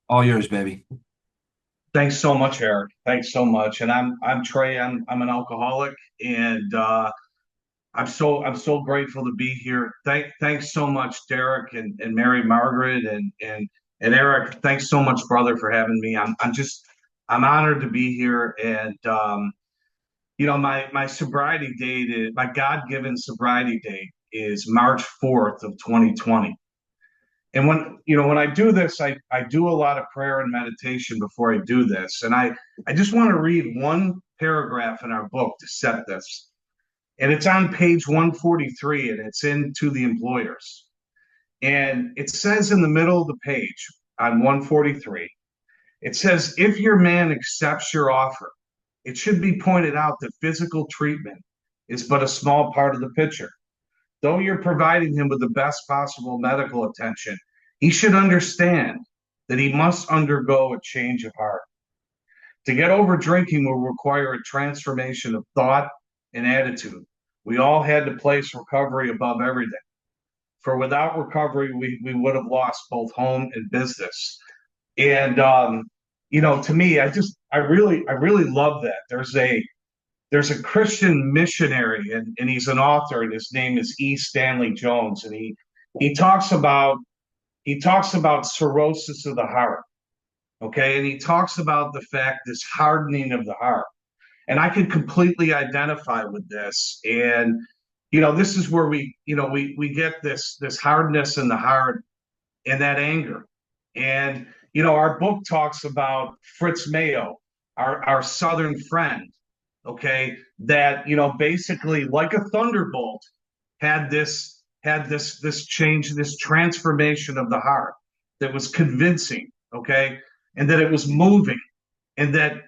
All yours, baby. Thanks so much, Eric. Thanks so much. And I'm Trey. I'm an alcoholic, and I'm so grateful to be here. Thanks so much, Derek and Mary Margaret and Eric. Thanks so much, brother, for having me. I'm honored to be here. And my sobriety date is my God-given sobriety date is March 4th of 2020. And when I do this, I do a lot of prayer and meditation before I do this. And I just want to read one paragraph in our book to set this. And it's on page 143 and it's in To the Employers. And it says in the middle of the page on 143, it says, if your man accepts your offer, it should be pointed out that physical treatment is but a small part of the picture. Though you're providing him with the best possible medical attention, he should understand that he must undergo a change of heart. To get over drinking will require a transformation of thought and attitude. We all had to place recovery above everything. For without recovery, we would have lost both home and business. And to me, I really love that. There's a Christian missionary, and he's an author, and his name is E. Stanley Jones, and he talks about cirrhosis of the heart, okay, and he talks about the fact this hardening of the heart, and I can completely identify with this, and this is where we get this hardness in the heart and that anger, and our book talks about Fritz Mayo, our Southern friend, okay, that basically like a thunderbolt had this change, this transformation of the heart that was convincing, okay, and that it was moving, and that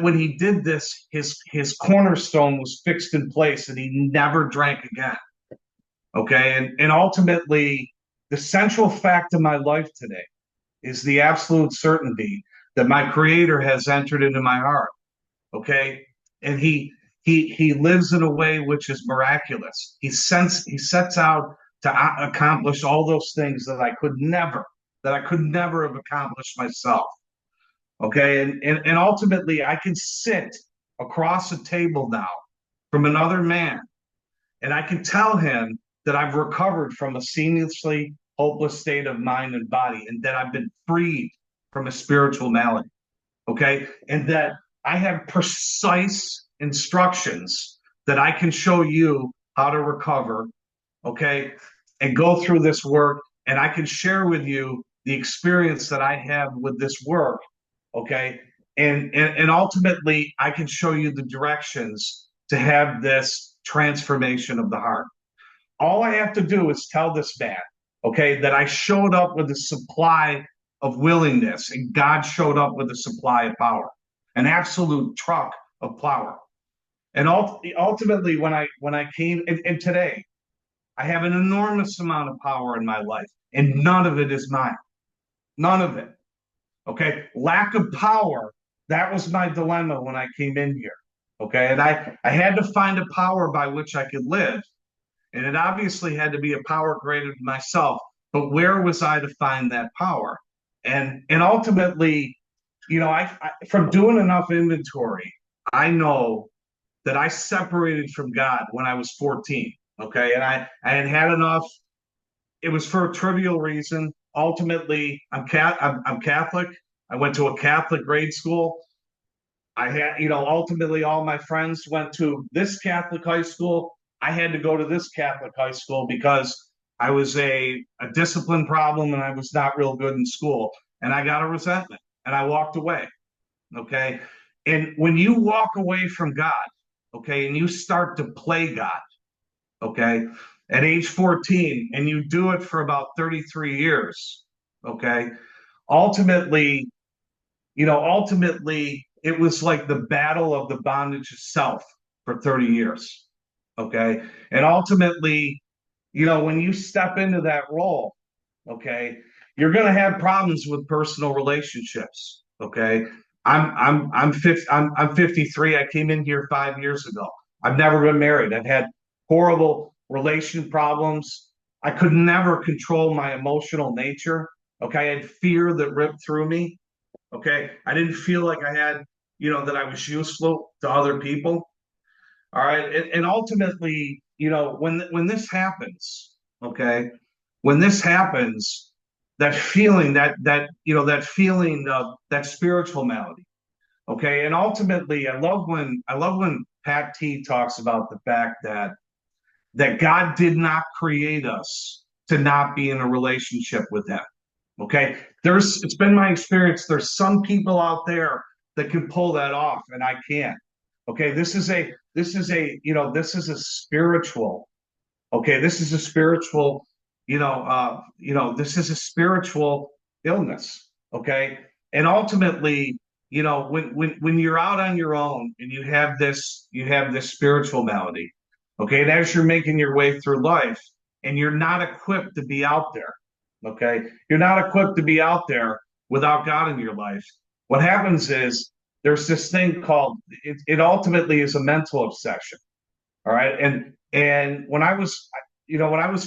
when he did this, his cornerstone was fixed in place, and he never drank again, okay, and ultimately, the central fact of my life today is the absolute certainty that my Creator has entered into my heart, okay, and he lives in a way which is miraculous. He sets out to accomplish all those things that I could never have accomplished myself, okay, and ultimately I can sit across a table now from another man, and I can tell him that I've recovered from a seamlessly hopeless state of mind and body, and that I've been freed from a spiritual malady, okay, and that I have precise instructions that I can show you how to recover, okay, and go through this work, and I can share with you the experience that I have with this work, okay, and ultimately I can show you the directions to have this transformation of the heart. All I have to do is tell this man, okay, that I showed up with a supply of willingness, and God showed up with a supply of power, an absolute truck of power. And ultimately, when I came, and today, I have an enormous amount of power in my life, and none of it is mine. None of it. Okay. Lack of power. That was my dilemma when I came in here. Okay. And I had to find a power by which I could live. And it obviously had to be a power greater than myself. But where was I to find that power? And ultimately, from doing enough inventory, I know that I separated from God when I was 14. Okay. And I had had enough. It was for a trivial reason. Ultimately, I'm Catholic. I went to a Catholic grade school. I had, ultimately all my friends went to this Catholic high school. I had to go to this Catholic high school because I was a discipline problem and I was not real good in school. And I got a resentment and I walked away. Okay. And when you walk away from God, okay, and you start to play God, okay, at age 14, and you do it for about 33 years, okay, ultimately, ultimately, it was like the battle of the bondage itself for 30 years. Okay. And ultimately, when you step into that role, okay, you're going to have problems with personal relationships. Okay. I'm 53. I came in here 5 years ago. I've never been married. I've had horrible relation problems. I could never control my emotional nature. Okay. I had fear that ripped through me. Okay. I didn't feel like I had, that I was useful to other people. All right. And ultimately, when this happens, okay, when this happens, that feeling, that feeling of that spiritual malady. Okay. And ultimately, I love when Pat T talks about the fact that God did not create us to not be in a relationship with him. Okay. It's been my experience. There's some people out there that can pull that off, and I can't. Okay. This is a spiritual, okay. This is a spiritual, this is a spiritual illness. Okay. And ultimately, when you're out on your own and you have this spiritual malady, okay, and as you're making your way through life and you're not equipped to be out there, okay, you're not equipped to be out there without God in your life. What happens is there's this thing called it ultimately is a mental obsession. All right. And when I was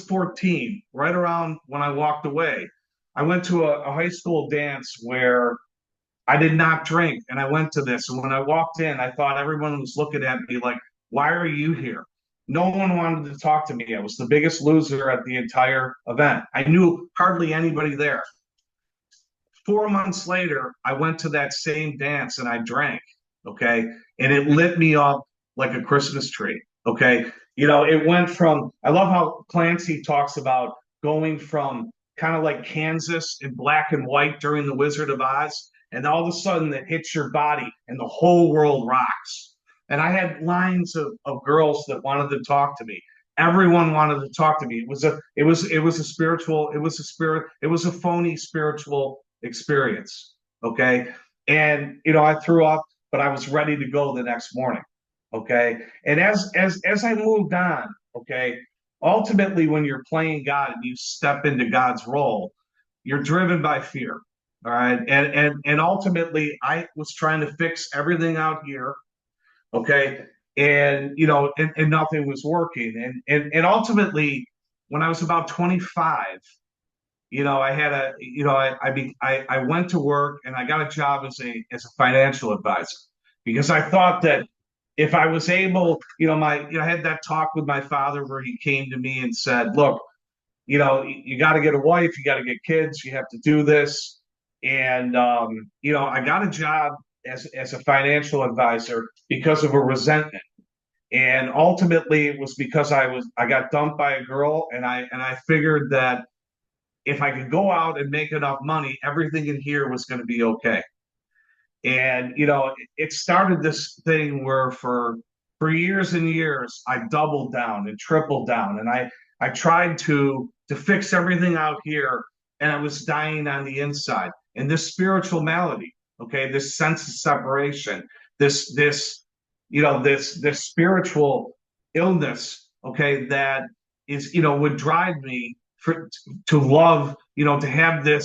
14, right around when I walked away, I went to a high school dance where I did not drink. And I went to this. And when I walked in, I thought everyone was looking at me like, why are you here? No one wanted to talk to me. I was the biggest loser at the entire event. I knew hardly anybody there. 4 months later, I went to that same dance and I drank. Okay. And it lit me up like a Christmas tree. Okay. It went from, I love how Clancy talks about going from kind of like Kansas in black and white during the Wizard of Oz. And all of a sudden it hits your body and the whole world rocks. And I had lines of girls that wanted to talk to me. Everyone wanted to talk to me. It was a spiritual, it was a phony spiritual experience. Okay. And I threw up, but I was ready to go the next morning. Okay. And as I moved on, okay, ultimately when you're playing God and you step into God's role, you're driven by fear. All right. And ultimately I was trying to fix everything out here. Okay. And nothing was working. And ultimately, when I was about 25, I had a, I went to work and I got a job as a financial advisor because I thought that if I was able, I had that talk with my father where he came to me and said, look, you got to get a wife, you got to get kids, you have to do this. And, I got a job as a financial advisor because of a resentment. And ultimately it was because I got dumped by a girl and I figured that if I could go out and make enough money, everything in here was going to be okay. And it started this thing where for years and years I doubled down and tripled down, and I tried to fix everything out here, and I was dying on the inside. And this spiritual malady, okay, this sense of separation, this spiritual illness, okay, that is would drive me to love, to have the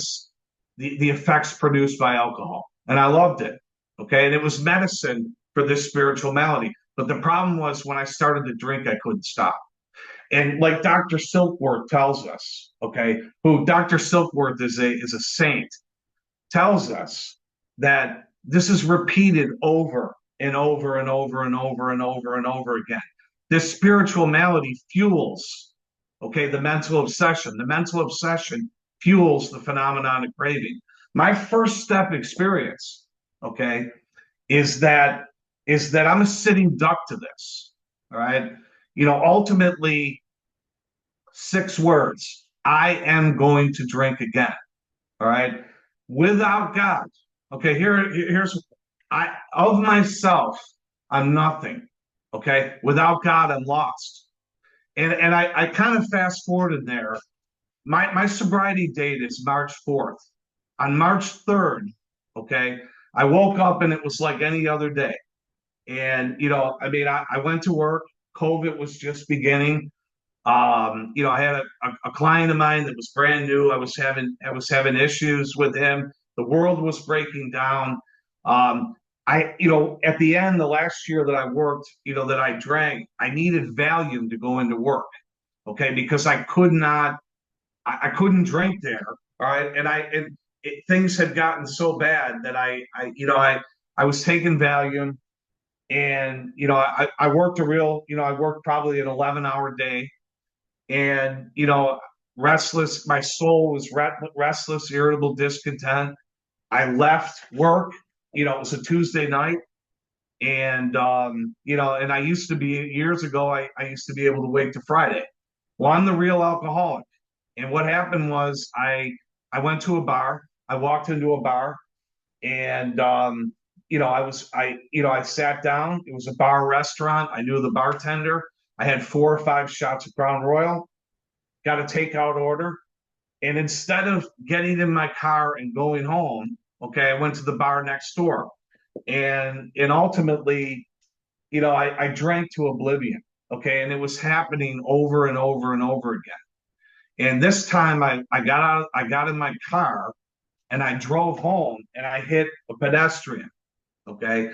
effects produced by alcohol. And I loved it. Okay. And it was medicine for this spiritual malady. But the problem was when I started to drink, I couldn't stop. And like Dr. Silkworth tells us, okay, who Dr. Silkworth is a saint, tells us that this is repeated over and over and over and over and over and over again. This spiritual malady fuels, okay, the mental obsession. The mental obsession fuels the phenomenon of craving. My first step experience, okay, is that I'm a sitting duck to this. All right. Ultimately, 6 words. I am going to drink again. All right. Without God. Okay, here's I of myself, I'm nothing. Okay. Without God, I'm lost. And I kind of fast forwarded there. My sobriety date is March 4th. On March 3rd, okay, I woke up and it was like any other day. And I mean, I went to work. COVID was just beginning. I had a client of mine that was brand new. I was having issues with him. The world was breaking down. At the end, the last year that I worked, that I drank, I needed Valium to go into work. Okay, because I couldn't drink there. All right, and things had gotten so bad that I was taking Valium, and I worked I worked probably an 11-hour day, and restless. My soul was restless, irritable, discontent. I left work. It was a Tuesday night, and and I used to be years ago. I used to be able to wait to Friday. Well, I'm the real alcoholic, and what happened was I went to a bar. I walked into a bar, and I sat down. It was a bar restaurant. I knew the bartender. I had 4 or 5 shots of Crown Royal. Got a takeout order, and instead of getting in my car and going home, okay, I went to the bar next door, and ultimately, I drank to oblivion. Okay, and it was happening over and over and over again. And this time, I got in my car, and I drove home, and I hit a pedestrian. Okay,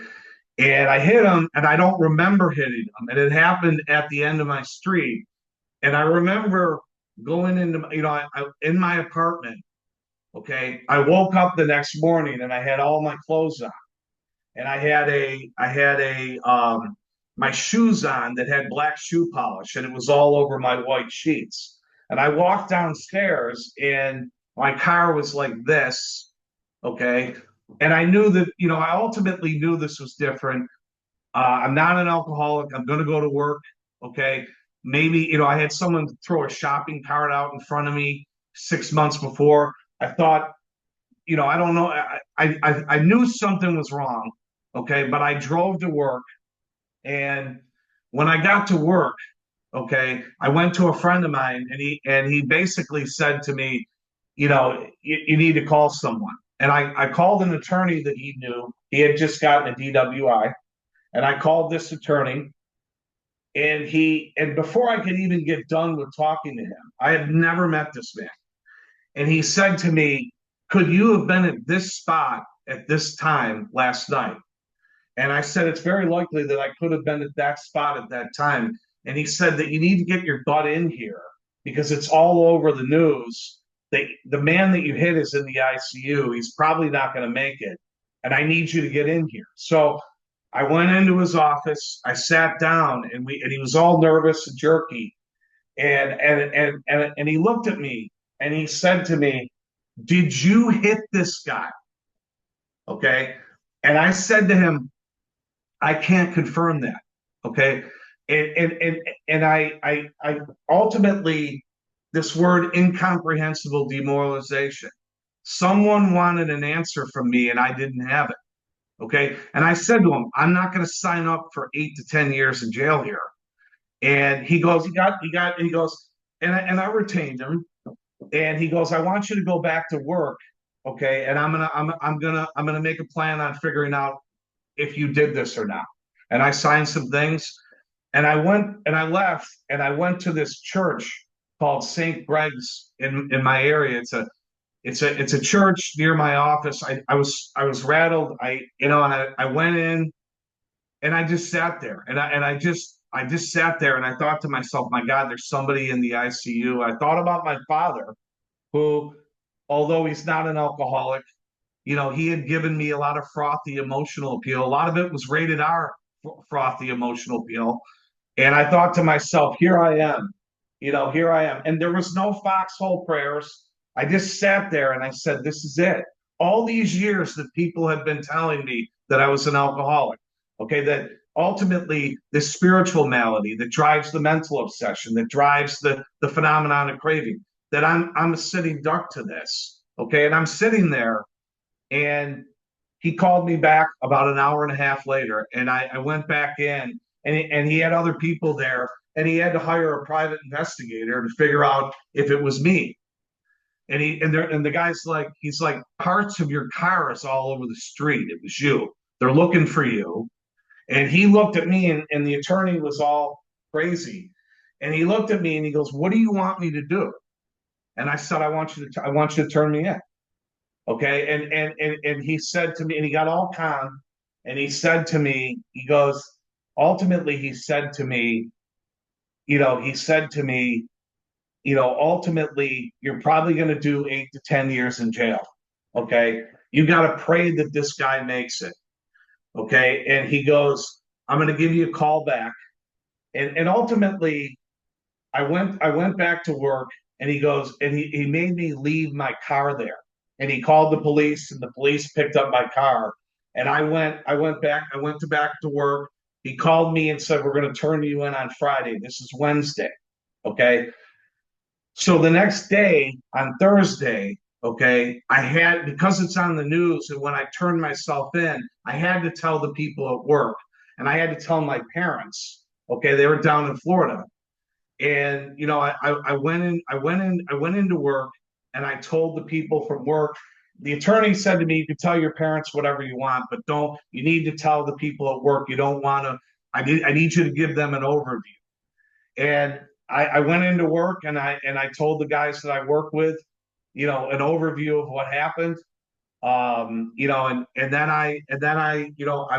and I hit him, and I don't remember hitting him, and it happened at the end of my street. And I remember going into, in my apartment. Okay, I woke up the next morning, and I had all my clothes on, and I had a my shoes on that had black shoe polish, and it was all over my white sheets. And I walked downstairs, and my car was like this. Okay, and I knew that, I ultimately knew this was different. I'm not an alcoholic. I'm going to go to work. Okay. Maybe, I had someone throw a shopping cart out in front of me 6 months before. I thought, I don't know. I knew something was wrong. Okay. But I drove to work. And when I got to work, okay, I went to a friend of mine, and he basically said to me, you need to call someone. And I called an attorney that he knew. He had just gotten a DWI, and I called this attorney, and before I could even get done with talking to him, I had never met this man. And he said to me, "Could you have been at this spot at this time last night?" And I said, "It's very likely that I could have been at that spot at that time." And he said that you need to get your butt in here because it's all over the news. The man that you hit is in the ICU. He's probably not going to make it. And I need you to get in here. So I went into his office. I sat down, and he was all nervous and jerky. And he looked at me, and he said to me, "Did you hit this guy?" Okay. And I said to him, "I can't confirm that." Okay. And I ultimately, this word incomprehensible demoralization. Someone wanted an answer from me, and I didn't have it. Okay. And I said to him, "I'm not going to sign up for 8 to 10 years in jail here." And he goes, he goes, and I retained him. And he goes, "I want you to go back to work. Okay. And I'm gonna make a plan on figuring out if you did this or not." And I signed some things, and I went and I left, and I went to this church called St. Greg's in my area. It's a church near my office. I was rattled. And I went in, and I just sat there, and I just sat there, and I thought to myself, "My God, there's somebody in the ICU." I thought about my father, who, although he's not an alcoholic, he had given me a lot of frothy emotional appeal. A lot of it was rated R frothy emotional appeal. And I thought to myself, here I am, here I am. And there was no foxhole prayers. I just sat there, and I said, this is it. All these years that people have been telling me that I was an alcoholic, okay, that ultimately this spiritual malady that drives the mental obsession, that drives the phenomenon of craving, that I'm a sitting duck to this. Okay. And I'm sitting there, and he called me back about an hour and a half later, and I went back in, and he had other people there, and he had to hire a private investigator to figure out if it was me. And the guy's like, he's like, "Parts of your car is all over the street. It was you. They're looking for you." And he looked at me, and the attorney was all crazy. And he looked at me, and he goes, "What do you want me to do?" And I said, I want you to turn me in." Okay. And he said to me, and he got all calm, and he said to me, he goes, ultimately, he said to me, he said to me, ultimately, you're probably going to do 8 to 10 years in jail. Okay. You got to pray that this guy makes it. Okay. And he goes, I'm going to give you a call back. And ultimately, I went back to work, and he goes, and he made me leave my car there. And he called the police, and the police picked up my car. And I went back to work. He called me and said, we're going to turn you in on Friday. This is Wednesday. Okay. So the next day, on Thursday, okay, I had, because it's on the news, and when I turned myself in, I had to tell the people at work, and I had to tell my parents. Okay, they were down in Florida, and I went into work, and I told the people from work. The attorney said to me, "You can tell your parents whatever you want, but don't. You need to tell the people at work. You don't want to. I need you to give them an overview." And I went into work, and I told the guys that I work with, an overview of what happened. And then I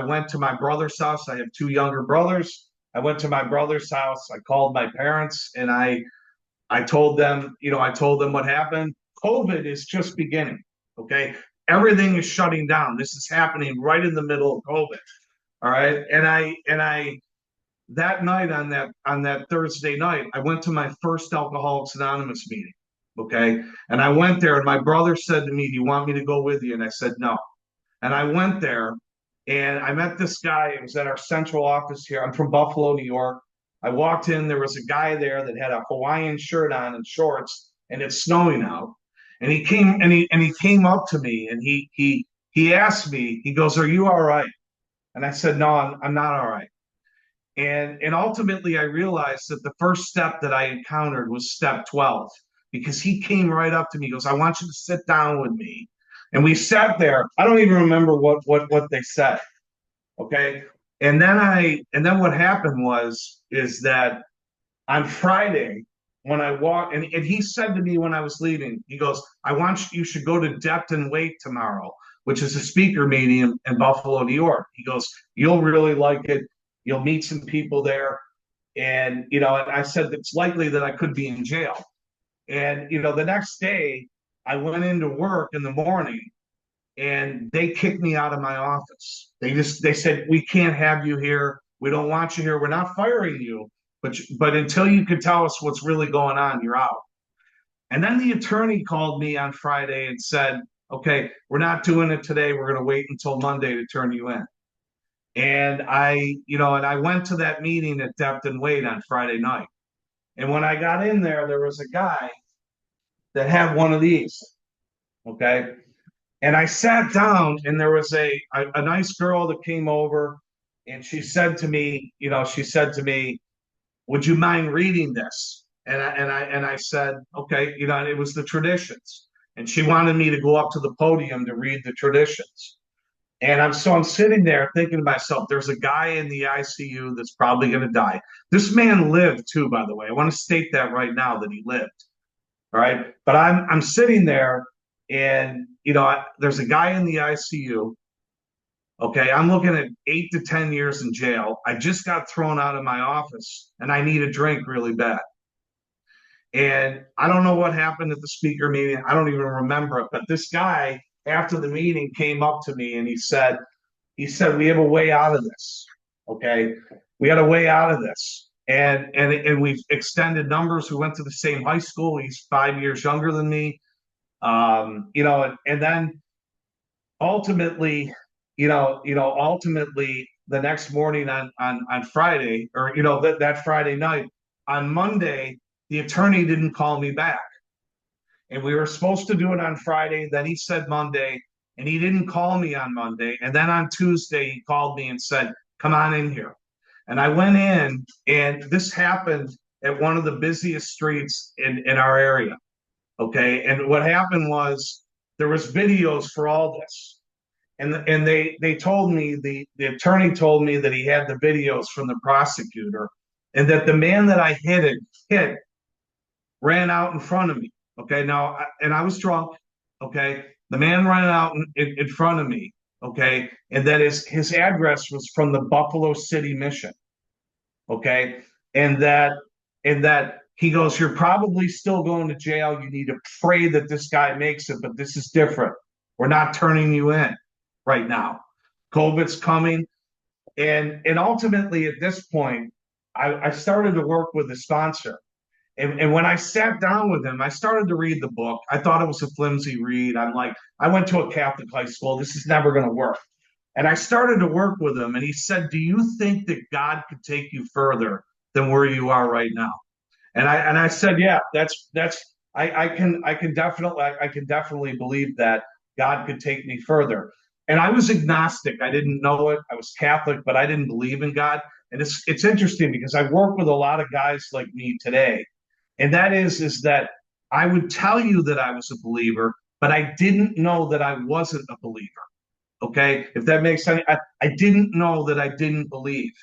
went to my brother's house. I have two younger brothers. I went to my brother's house. I called my parents, and I told them, I told them what happened. COVID is just beginning. Okay. Everything is shutting down. This is happening right in the middle of COVID. All right. And I that night, on that Thursday night, I went to my first Alcoholics Anonymous meeting. Okay. And I went there, and my brother said to me, "Do you want me to go with you?" And I said, "No." And I went there, and I met this guy. It was at our central office here. I'm from Buffalo, New York. I walked in, there was a guy there that had a Hawaiian shirt on and shorts, and it's snowing out. And he came up to me, and he asked me, he goes, "Are you all right?" And I said, "No, I'm not all right." And ultimately, I realized that the first step that I encountered was step 12, because he came right up to me. He goes, "I want you to sit down with me." And we sat there. I don't even remember what they said. Okay. And then what happened is that on Friday, when I walked, and he said to me when I was leaving, he goes, You should go to Depth and Weight tomorrow, which is a speaker meeting in Buffalo, New York. He goes, "You'll really like it. You'll meet some people there." And I said, it's likely that I could be in jail. And the next day, I went into work in the morning, and they kicked me out of my office. They said, "We can't have you here. We don't want you here. We're not firing you, but until you can tell us what's really going on, you're out." And then the attorney called me on Friday and said, "Okay, we're not doing it today. We're going to wait until Monday to turn you in." And I went to that meeting at Depth and Weight on Friday night. And when I got in there was a guy that had one of these. Okay. And I sat down, and there was a nice girl that came over, and she said to me, "Would you mind reading this?" And I said, "Okay." And it was the traditions. And she wanted me to go up to the podium to read the traditions. And I'm sitting there thinking to myself, there's a guy in the ICU that's probably going to die. This man lived too, by the way. I want to state that right now, that he lived. All right. But I'm sitting there, and there's a guy in the ICU. Okay, I'm looking at 8 to 10 years in jail. I just got thrown out of my office, and I need a drink really bad. And I don't know what happened at the speaker meeting. I don't even remember it. But this guy, after the meeting, came up to me, and he said, "We have a way out of this." Okay, we had a way out of this, and we've extended numbers. We went to the same high school. He's 5 years younger than me. And then ultimately, ultimately, the next morning on Friday, or that Friday night, on Monday, the attorney didn't call me back. And we were supposed to do it on Friday. Then he said Monday, and he didn't call me on Monday. And then on Tuesday, he called me and said, "Come on in here." And I went in, and this happened at one of the busiest streets in our area. Okay. And what happened was, there was videos for all this. And they told me, the attorney told me that he had the videos from the prosecutor, and that the man that I hit ran out in front of me. Okay. Now, and I was drunk. Okay. The man ran out in front of me. Okay. And that his address was from the Buffalo City Mission. Okay. And that he goes, "You're probably still going to jail. You need to pray that this guy makes it, but this is different." We're not turning you in right now. COVID's coming. And ultimately, at this point, I started to work with a sponsor. And when I sat down with him, I started to read the book. I thought it was a flimsy read. I'm like, I went to a Catholic high school. This is never going to work. And I started to work with him, and he said, "Do you think that God could take you further than where you are right now?" And I said, "Yeah, that's I can definitely believe that God could take me further." And I was agnostic. I didn't know it. I was Catholic, but I didn't believe in God. And it's interesting because I work with a lot of guys like me today, and that is that I would tell you that I was a believer, but I didn't know that I wasn't a believer. Okay, if that makes sense, I didn't know that I didn't believe,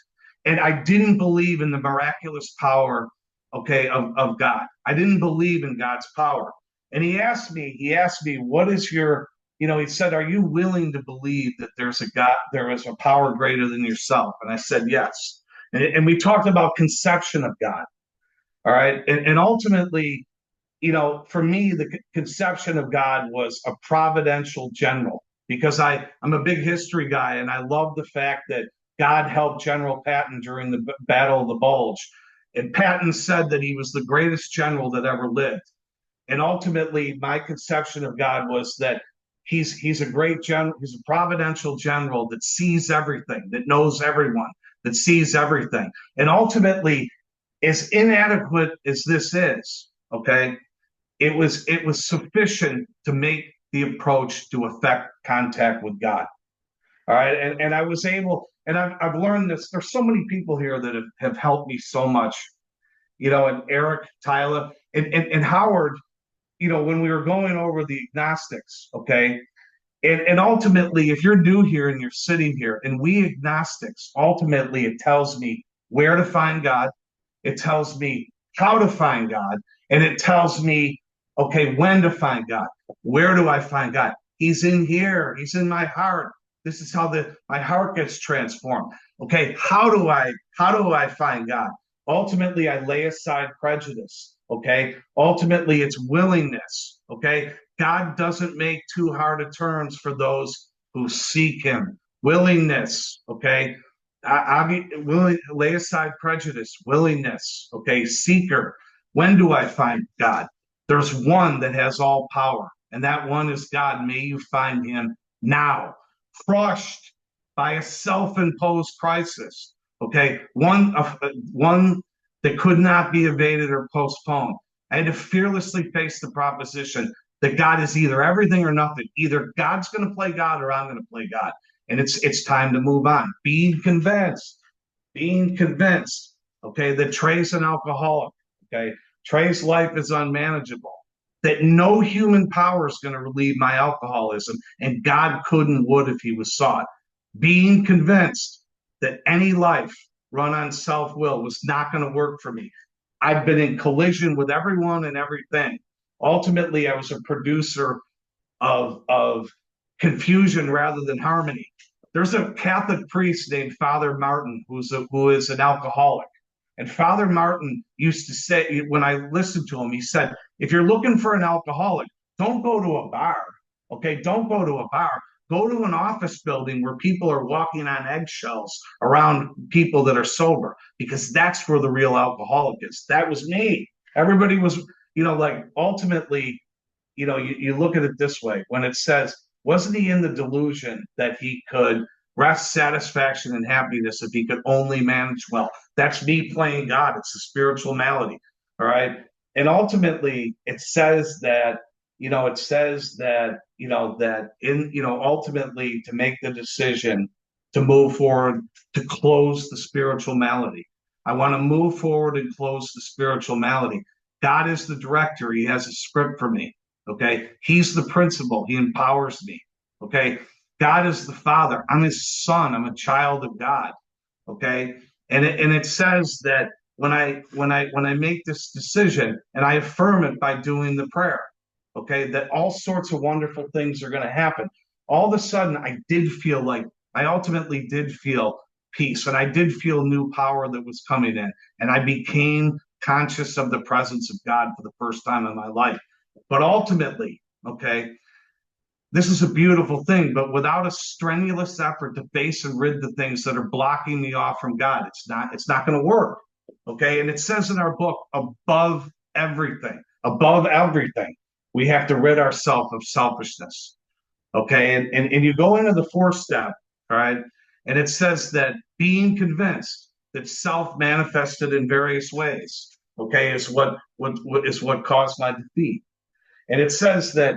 and I didn't believe in the miraculous power, okay, of God. I didn't believe in God's power. And he asked me, what is your, he said, are you willing to believe that there's a God, there is a power greater than yourself? And I said, yes. And we talked about conception of God. All right. And ultimately, for me, the conception of God was a providential general because I'm a big history guy and I love the fact that God helped General Patton during the Battle of the Bulge. And Patton said that he was the greatest general that ever lived. And ultimately, my conception of God was that he's a great general, he's a providential general that sees everything, that knows everyone, that sees everything. And ultimately, as inadequate as this is, okay, it was sufficient to make the approach to affect contact with God. All right. And I was able, and I've learned this. There's so many people here that have helped me so much, and Eric, Tyler, and Howard, when we were going over the agnostics, okay. And ultimately, if you're new here and you're sitting here, and we agnostics, ultimately, it tells me where to find God. It tells me how to find God. And it tells me, okay, when to find God. Where do I find God? He's in here. He's in my heart. This is how my heart gets transformed. Okay, how do I find God? Ultimately, I lay aside prejudice. Okay, ultimately, it's willingness. Okay, God doesn't make too hard of terms for those who seek Him. Willingness. Okay, I be willing lay aside prejudice, willingness. Okay, seeker. When do I find God? There's one that has all power, and that one is God. May you find Him now. Crushed by a self-imposed crisis. Okay, one that could not be evaded or postponed. I had to fearlessly face the proposition that God is either everything or nothing. Either God's going to play God or I'm going to play God. And it's time to move on. Being convinced, okay, that Trey's an alcoholic, okay, Trey's life is unmanageable, that no human power is going to relieve my alcoholism, and God could and would if He was sought. Being convinced that any life run on self will was not going to work for me. I've been in collision with everyone and everything. Ultimately, I was a producer of confusion rather than harmony. There's a Catholic priest named Father Martin who is an alcoholic. And Father Martin used to say, when I listened to him, he said, if you're looking for an alcoholic, don't go to a bar. Okay, don't go to a bar. Go to an office building where people are walking on eggshells around people that are sober, because that's where the real alcoholic is. That was me. Everybody was, like ultimately, you look at it this way when it says, wasn't he in the delusion that he could rest, satisfaction, and happiness if he could only manage well? That's me playing God. It's a spiritual malady. All right. And ultimately, it says that, ultimately to make the decision to move forward, to close the spiritual malady. I want to move forward and close the spiritual malady. God is the director. He has a script for me. Okay. He's the principal. He empowers me. Okay. God is the Father. I'm His son. I'm a child of God. Okay. And it says that when I make this decision and I affirm it by doing the prayer, okay, that all sorts of wonderful things are going to happen. All of a sudden, I ultimately did feel peace, and I did feel new power that was coming in, and I became conscious of the presence of God for the first time in my life. But ultimately, okay, this is a beautiful thing, but without a strenuous effort to face and rid the things that are blocking me off from God, it's not going to work. Okay. And it says in our book, above everything, we have to rid ourselves of selfishness. Okay. And you go into the fourth step, all right. And it says that being convinced that self manifested in various ways, okay, is what caused my defeat. And it says that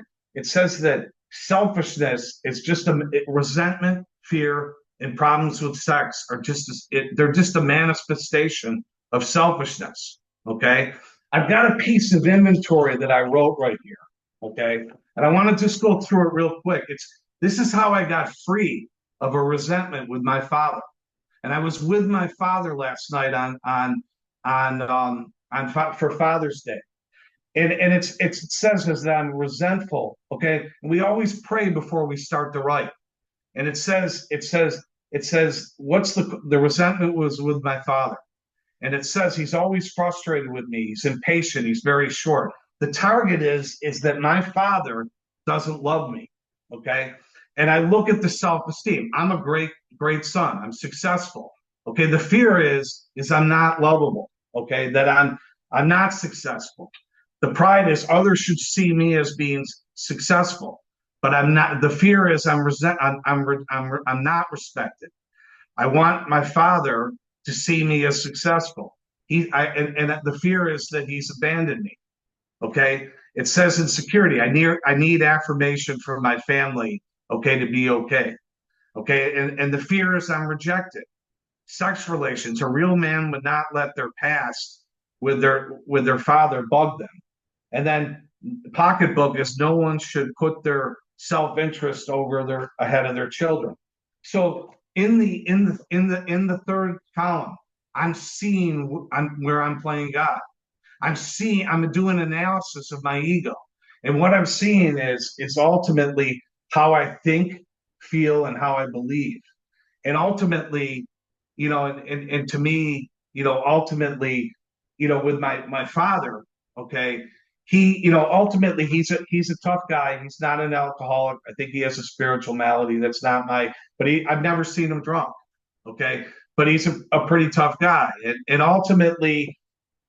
selfishness is just resentment, fear, and problems with sex are they're just a manifestation of selfishness. Okay, I've got a piece of inventory that I wrote right here. Okay, and I want to just go through it real quick. This is how I got free of a resentment with my father. And I was with my father last night for Father's Day, and it says as that I'm resentful. Okay, and we always pray before we start to write, and it says what's the resentment was with my father, and it says he's always frustrated with me. He's impatient. He's very short. The target is that my father doesn't love me. Okay, and I look at the self-esteem. I'm a great son. I'm successful. Okay, the fear is I'm not lovable. Okay, that I'm not successful. The pride is others should see me as being successful, but I'm not. The fear is I'm not respected. I want my father to see me as successful. And the fear is that he's abandoned me. Okay, it says insecurity. I need affirmation from my family. Okay, to be okay. Okay, and the fear is I'm rejected. Sex relations. A real man would not let their past with their father bug them. And then the pocketbook is no one should put their self-interest ahead of their children. So in the third column, I'm seeing where I'm playing God. I'm doing analysis of my ego. And what I'm seeing is ultimately how I think, feel, and how I believe. And ultimately, and to me, ultimately, with my father, okay, ultimately he's a tough guy. He's not an alcoholic. I think he has a spiritual malady. That's not I've never seen him drunk. Okay. But he's a pretty tough guy. And ultimately,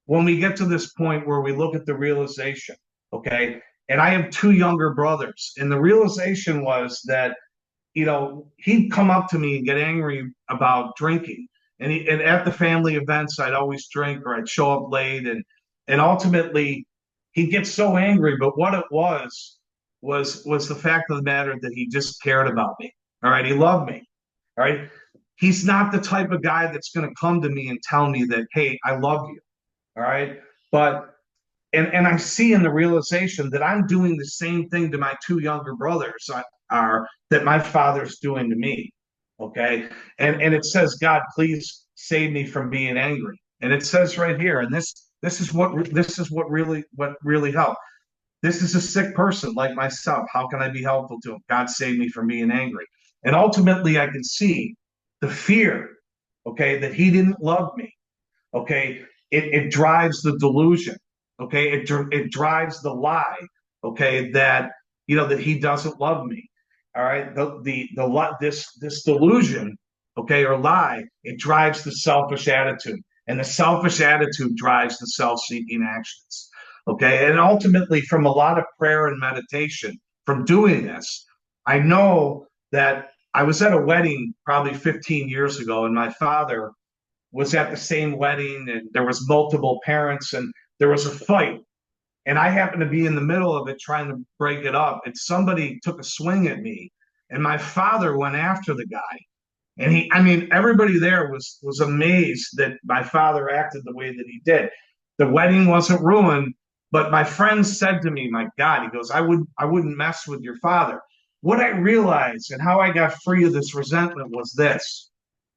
when we get to this point where we look at the realization, okay, and I have two younger brothers, and the realization was that, he'd come up to me and get angry about drinking. And at the family events, I'd always drink or I'd show up late. And ultimately, he'd get so angry. But what it was the fact of the matter that he just cared about me. All right. He loved me. All right. He's not the type of guy that's going to come to me and tell me that, hey, I love you. All right. But and I see in the realization that I'm doing the same thing to my two younger brothers are that my father's doing to me. Okay. And it says, God, please save me from being angry. And it says right here, and this is what really helped. This is a sick person like myself. How can I be helpful to him? God save me from being angry. And ultimately I can see the fear, okay, that he didn't love me. Okay. It drives the delusion. Okay. It drives the lie. Okay. That, that he doesn't love me. All right. This delusion, okay, or lie, it drives the selfish attitude. And the selfish attitude drives the self-seeking actions. Okay. And ultimately, from a lot of prayer and meditation, from doing this, I know that I was at a wedding probably 15 years ago, and my father was at the same wedding, and there was multiple parents, and there was a fight. And I happened to be in the middle of it trying to break it up. And somebody took a swing at me, and my father went after the guy. And everybody there was amazed that my father acted the way that he did. The wedding wasn't ruined, but my friend said to me, my God, he goes, I wouldn't mess with your father. What I realized and how I got free of this resentment was this.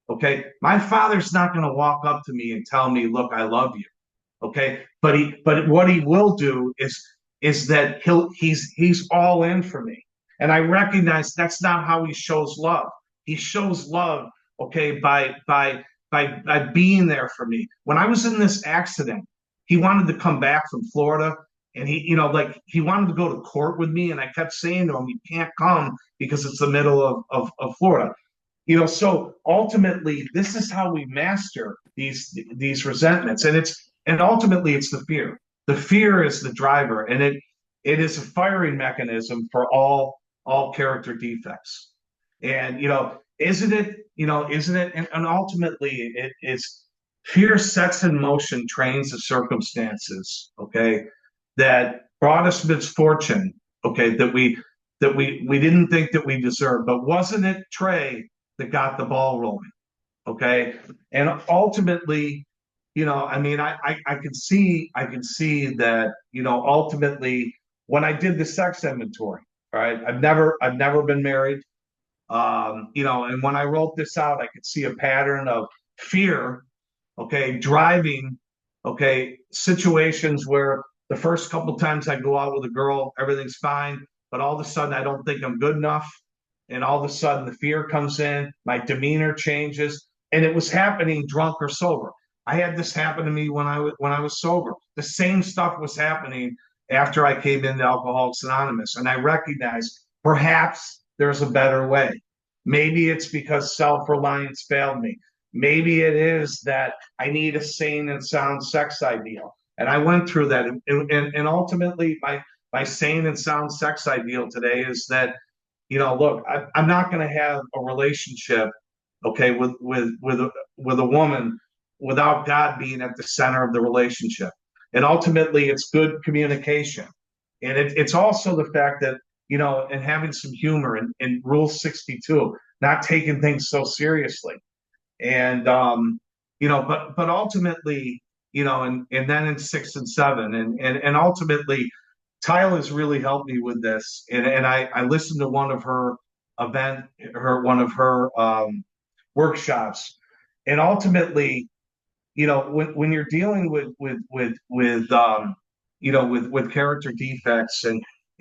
Okay, my father's not going to walk up to me and tell me, look, I love you. Okay, but what he will do is that he's all in for me. And I recognize that's not how he shows love. He shows love, okay, by being there for me. When I was in this accident, he wanted to come back from Florida. And like he wanted to go to court with me, and I kept saying to him, "You can't come because it's the middle of Florida." So ultimately, this is how we master these resentments, and ultimately it's the fear. The fear is the driver, and it is a firing mechanism for all character defects. And and ultimately it is fear sets in motion trains of circumstances, okay, that brought us misfortune, okay, that we didn't think that we deserved. But wasn't it Trey that got the ball rolling? Okay. And ultimately, I mean, I can see that, ultimately when I did the sex inventory, all right, I've never been married. And when I wrote this out, I could see a pattern of fear, okay, driving, okay, situations where the first couple times I go out with a girl, everything's fine, but all of a sudden I don't think I'm good enough. And all of a sudden the fear comes in, my demeanor changes, and it was happening drunk or sober. I had this happen to me when I was sober. The same stuff was happening after I came into Alcoholics Anonymous, and I recognized perhaps there's a better way. Maybe it's because self-reliance failed me. Maybe it is that I need a sane and sound sex ideal. And I went through that. And ultimately, my sane and sound sex ideal today is that, look, I'm not going to have a relationship, okay, with a woman without God being at the center of the relationship. And ultimately, it's good communication. And it's also the fact that, and having some humor in Rule 62, not taking things so seriously. And but ultimately, and then in 6 and 7, and ultimately, Tyler's really helped me with this. And I listened to one of her workshops, and ultimately, when you're dealing with character defects,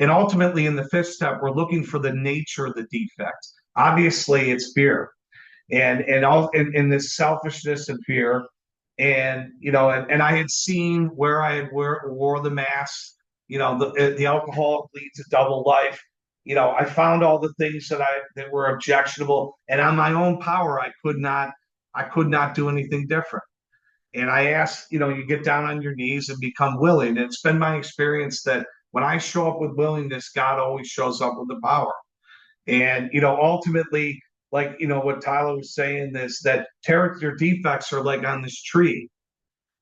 and ultimately in the fifth step, we're looking for the nature of the defect. Obviously, it's fear, and this selfishness and fear, and I had seen where I had wore the mask. The alcoholic leads a double life. I found all the things that were objectionable, and on my own power, I could not do anything different. And I asked, you get down on your knees and become willing. And it's been my experience that when I show up with willingness, God always shows up with the power. And, ultimately, like, what Tyler was saying, this that character defects are like on this tree.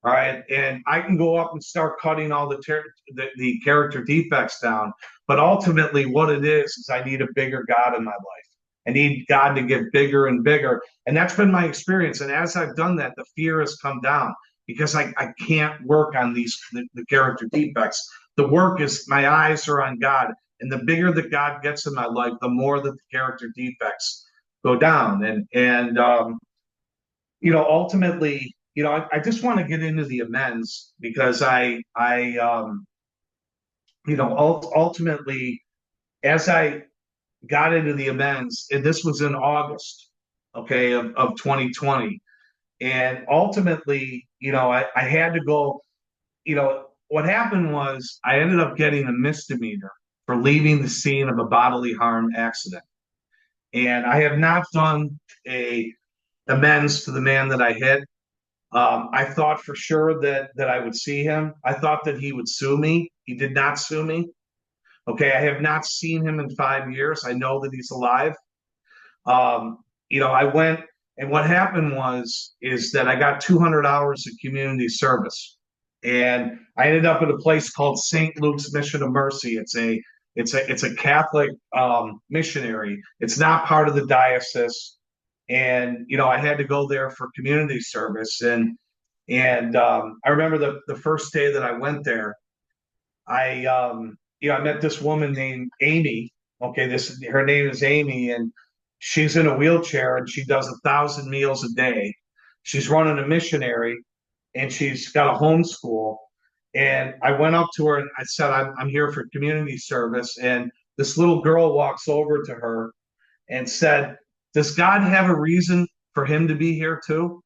All right. And I can go up and start cutting all the character defects down. But ultimately, what it is I need a bigger God in my life. I need God to get bigger and bigger. And that's been my experience. And as I've done that, the fear has come down because I can't work on the character defects. The work is my eyes are on God. And the bigger that God gets in my life, the more that the character defects go down. Ultimately, I just want to get into the amends because ultimately, as I got into the amends, and this was in August, okay, of 2020. And ultimately, I had to go, what happened was I ended up getting a misdemeanor for leaving the scene of a bodily harm accident. And I have not done a amends to the man that I hit. I thought for sure that I would see him. I thought that he would sue me. He did not sue me. Okay, I have not seen him in 5 years. I know that he's alive. I went, and what happened is that I got 200 hours of community service, and I ended up at a place called St. Luke's Mission of Mercy. It's a Catholic missionary. It's not part of the diocese, and I had to go there for community service, and I remember the first day that I went there, I met this woman named Amy. Okay, her name is Amy, and she's in a wheelchair, and she does 1,000 meals a day. She's running a missionary, and she's got a homeschool. And I went up to her and I said, I'm here for community service. And this little girl walks over to her and said, "Does God have a reason for him to be here too?"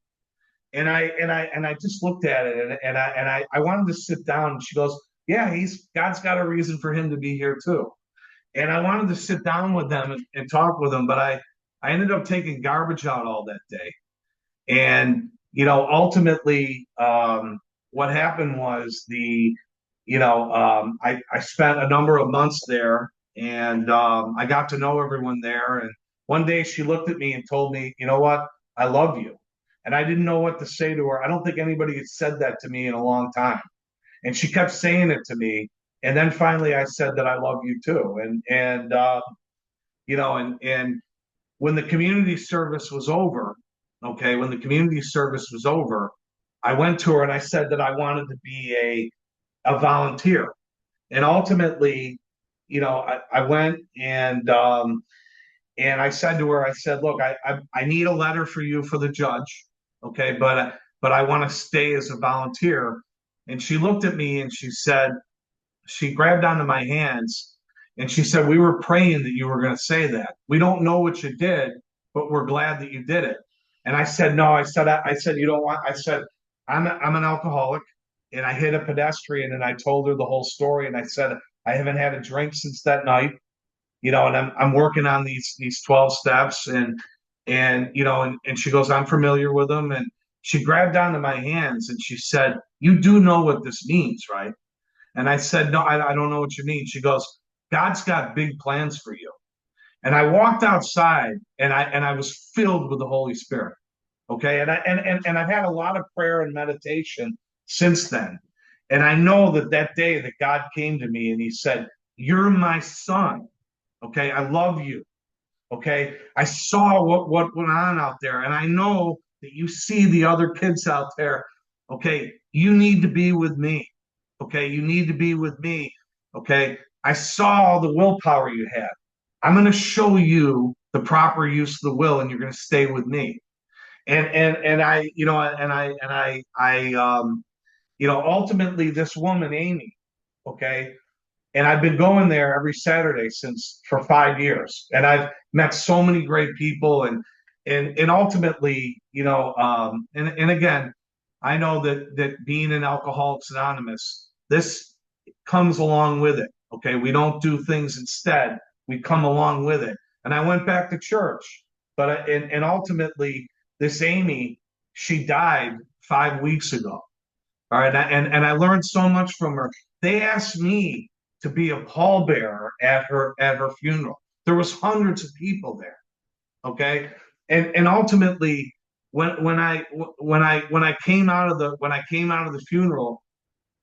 And I just looked at it, and I wanted to sit down. And she goes, yeah, God's got a reason for him to be here too. And I wanted to sit down with them and talk with them, but I ended up taking garbage out all that day. And, ultimately, what happened was I spent a number of months there, and I got to know everyone there. And one day she looked at me and told me, you know what? I love you. And I didn't know what to say to her. I don't think anybody had said that to me in a long time. And she kept saying it to me. And then finally I said that I love you too. And when the community service was over, okay, when the community service was over, I went to her and I said that I wanted to be a volunteer. And ultimately, I went and I said to her, I said, look, I need a letter for you for the judge, okay, but I want to stay as a volunteer. And she looked at me and she grabbed onto my hands and she said, we were praying that you were going to say that. We don't know what you did, but we're glad that you did it. And I said, no, I said, you don't want, I said, I'm an alcoholic and I hit a pedestrian and I told her the whole story. And I said, I haven't had a drink since that night, and I'm working on these 12 steps and she goes, I'm familiar with them. And she grabbed onto my hands and she said, you do know what this means, right? And I said, no, I don't know what you mean. She goes, God's got big plans for you. And I walked outside and I was filled with the Holy Spirit. Okay. And I've had a lot of prayer and meditation since then. And I know that day that God came to me and he said, you're my son. Okay. I love you. Okay. I saw what went on out there. And I know that you see the other kids out there. Okay. You need to be with me. Okay. You need to be with me. Okay. I saw the willpower you had. I'm going to show you the proper use of the will, and you're going to stay with me. And I, ultimately this woman, Amy, okay, and I've been going there every Saturday since for 5 years, and I've met so many great people, and ultimately, and again, I know that being in Alcoholics Anonymous, this comes along with it. Okay, we don't do things instead; we come along with it. And I went back to church, but and ultimately, this Amy, she died 5 weeks ago. All right, and I learned so much from her. They asked me to be a pallbearer at her funeral. There was hundreds of people there. Okay, and ultimately, when I came out of the funeral,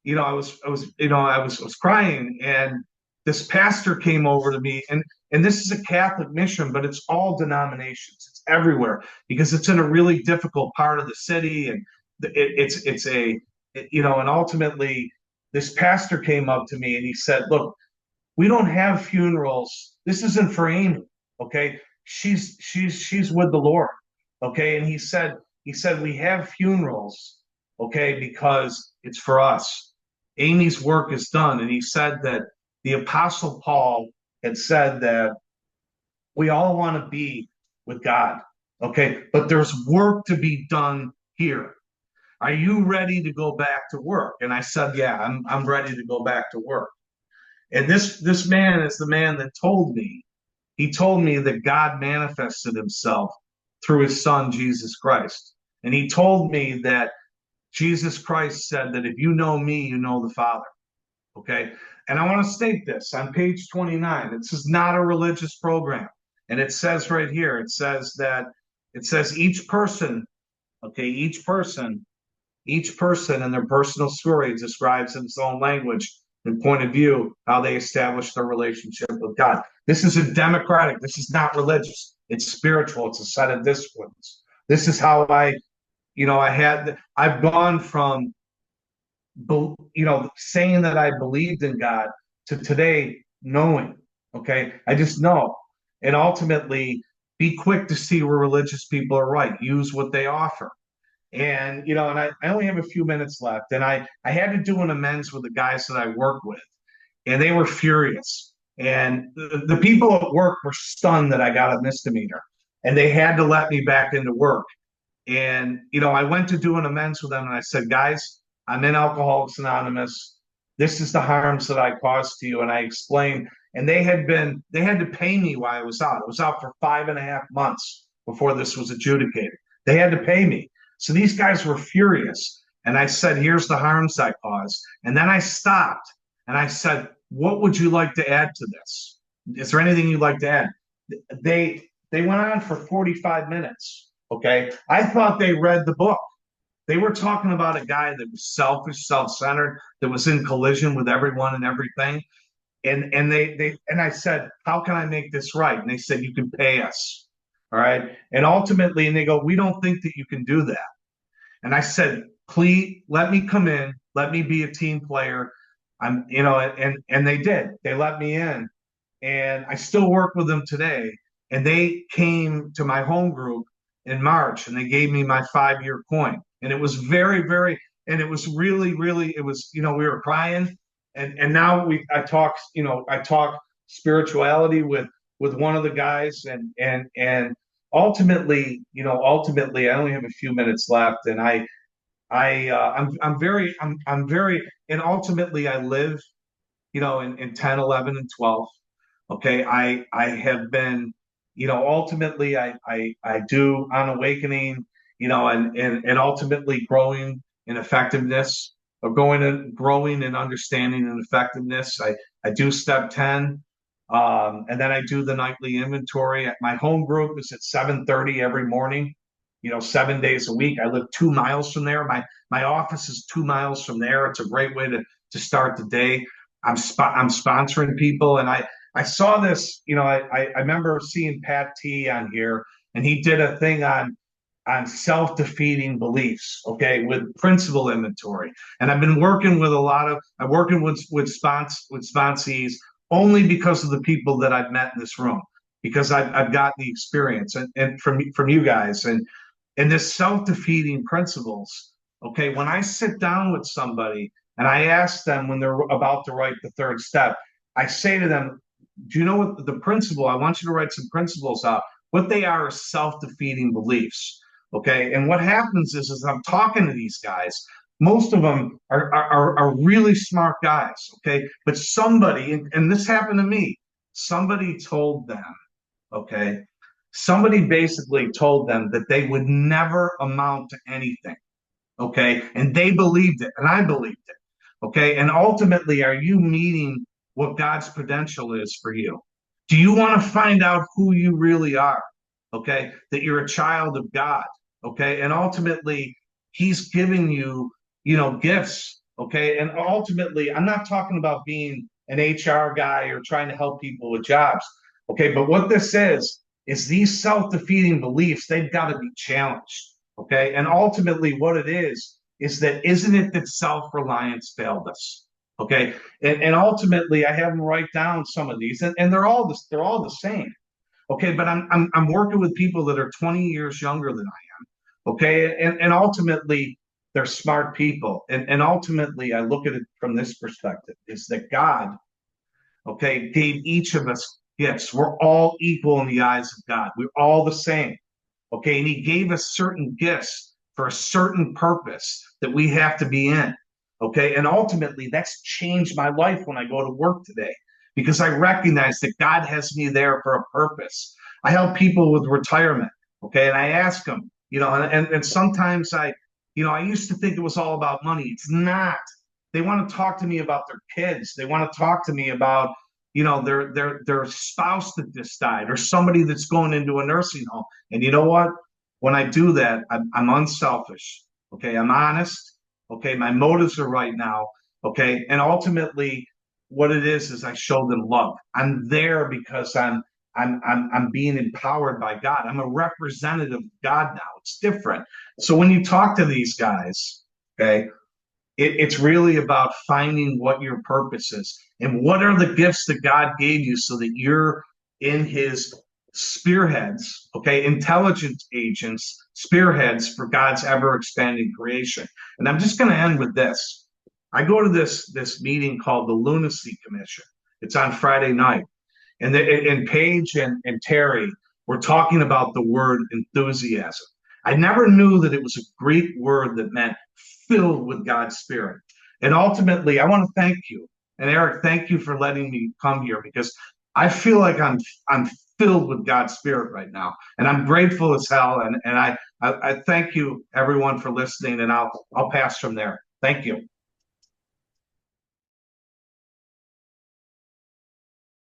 I was crying, and this pastor came over to me, and this is a Catholic mission, but it's all denominations. It's everywhere because it's in a really difficult part of the city, and and ultimately this pastor came up to me and he said, "Look, we don't have funerals. This isn't for Amy, okay? She's with the Lord, okay?" And he said we have funerals, okay, because it's for us. Amy's work is done, and he said that the Apostle Paul had said that we all want to be with God, okay, but there's work to be done here. Are you ready to go back to work? And I said, yeah, I'm ready to go back to work. And this man is the man that told me. He told me that God manifested himself through his son, Jesus Christ. And he told me that Jesus Christ said that if you know me, you know the Father. Okay. And I want to state this on page 29. This is not a religious program. And it says right here, it says each person, okay, each person in their personal story describes in its own language and point of view how they establish their relationship with God. This is this is not religious. It's spiritual. It's a set of disciplines. This is how I've gone from, saying that I believed in God to today knowing, okay? I just know. And ultimately, be quick to see where religious people are right. Use what they offer. And I only have a few minutes left. And I had to do an amends with the guys that I work with, and they were furious. And the people at work were stunned that I got a misdemeanor, and they had to let me back into work. And I went to do an amends with them, and I said, guys, I'm in Alcoholics Anonymous. This is the harms that I caused to you. And I explained, and they had to pay me while I was out. I was out for 5.5 months before this was adjudicated. They had to pay me. So these guys were furious. And I said, here's the harms I caused. And then I stopped and I said, what would you like to add to this? Is there anything you'd like to add? They went on for 45 minutes. Okay. I thought they read the book. They were talking about a guy that was selfish, self-centered, that was in collision with everyone and everything. And I said, how can I make this right? And they said, you can pay us. All right. And ultimately, and they go, we don't think that you can do that. And I said, please let me come in, let me be a team player. And they did. They let me in. And I still work with them today. And they came to my home group in March and they gave me my 5-year coin. And it was very, very, and it was really, really, it was, we were crying. And now I talk spirituality with one of the guys and ultimately I only have a few minutes left and I'm very, and ultimately I live, in 10, 11, and 12. Okay. I have been, ultimately I do on awakening, and ultimately growing in effectiveness or growing in understanding and effectiveness. I do step 10. And then I do the nightly inventory. My home group is at 7:30 every morning, 7 days a week. I live 2 miles from there. My office is 2 miles from there. It's a great way to start the day. I'm sponsoring people, and I saw this. I remember seeing Pat T on here, and he did a thing on self-defeating beliefs, okay, with principal inventory. And I've been working with I'm working with sponsees only because of the people that I've met in this room, because I've got the experience and from you guys and this self-defeating principles. Okay, when I sit down with somebody and I ask them when they're about to write the third step, I say to them, do you know what the principle? I want you to write some principles out. What they are is self-defeating beliefs. Okay. And what happens is I'm talking to these guys. Most of them are really smart guys. Okay. But somebody, and this happened to me, somebody told them, okay, somebody basically told them that they would never amount to anything. Okay. And they believed it, and I believed it. Okay. And ultimately, are you meeting what God's potential is for you? Do you want to find out who you really are? Okay. That you're a child of God. Okay. And ultimately, He's giving you, gifts. Okay. And ultimately, I'm not talking about being an HR guy or trying to help people with jobs. Okay. But what this is these self defeating beliefs, they've got to be challenged. Okay. And ultimately, what it is that isn't it that self reliance failed us? Okay. And ultimately, I have them write down some of these, and they're all the same. Okay. But I'm working with people that are 20 years younger than I am. Okay. And ultimately, they're smart people. And ultimately, I look at it from this perspective is that God, okay, gave each of us gifts. We're all equal in the eyes of God. We're all the same. Okay. And He gave us certain gifts for a certain purpose that we have to be in. Okay. And ultimately, that's changed my life when I go to work today because I recognize that God has me there for a purpose. I help people with retirement. Okay. And I ask them, and sometimes I used to think it was all about money. It's not. They want to talk to me about their kids. They want to talk to me about, their spouse that just died or somebody that's going into a nursing home. And you know what? When I do that, I'm unselfish. Okay. I'm honest. Okay. My motives are right now. Okay. And ultimately, what it is I show them love. I'm there because I'm being empowered by God. I'm a representative of God now. It's different. So when you talk to these guys, okay, it's really about finding what your purpose is and what are the gifts that God gave you so that you're in His spearheads, okay, intelligent agents, spearheads for God's ever expanding creation. And I'm just going to end with this. I go to this meeting called the Lunacy Commission. It's on Friday night. And Paige and Terry were talking about the word enthusiasm. I never knew that it was a Greek word that meant filled with God's Spirit. And ultimately, I want to thank you. And Eric, thank you for letting me come here because I feel like I'm filled with God's Spirit right now. And I'm grateful as hell. And I thank you everyone for listening, and I'll pass from there. Thank you.